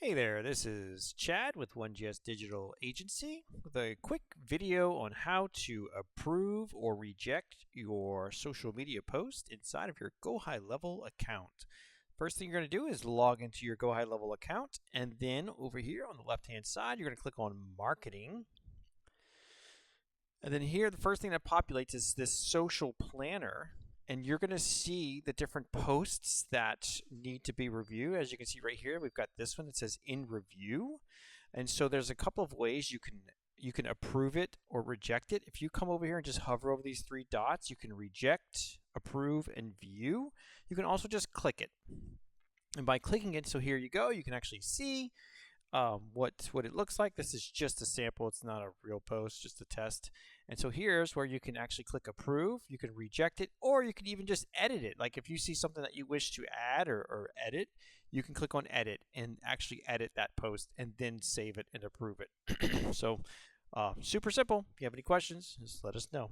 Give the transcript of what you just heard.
Hey there, this is Chad with 1GS Digital Agency with a quick video on how to approve or reject your social media post inside of your GoHighLevel account. First thing you're going to do is log into your GoHighLevel account, and then over here on the left-hand side, you're going to click on Marketing. And then here, the first thing that populates is this social planner. And you're going to see the different posts that need to be reviewed. As you can see right here, we've got this one that says in review. And so there's a couple of ways you can approve it or reject it. If you come over here and just hover over these three dots, you can reject, approve, and view. You can also just click it. And by clicking it, so here you go, you can actually see what it looks like. This is just a sample. It's not a real post, just a test. And so here's where you can actually click approve. You can reject it, or you can even just edit it. Like if you see something that you wish to add or edit, you can click on edit and actually edit that post and then save it and approve it. So super simple. If you have any questions, just let us know.